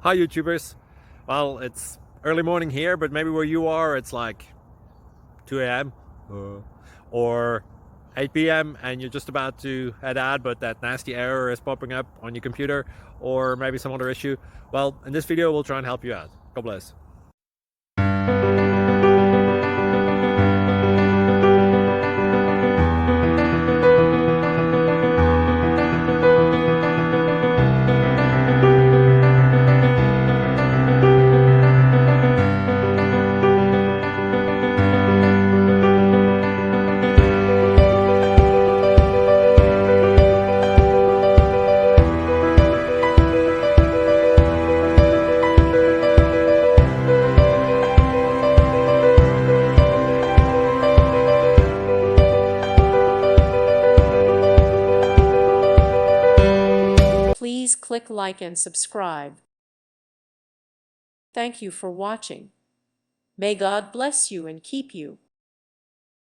Hi YouTubers. Well, it's early morning here, but maybe where you are it's like 2 a.m. or 8 p.m. and you're just about to head out, but that nasty error is popping up on your computer, or maybe some other issue. Well, in this video we'll try and help you out. God bless. Please click like and subscribe. Thank you for watching. May God bless you and keep you.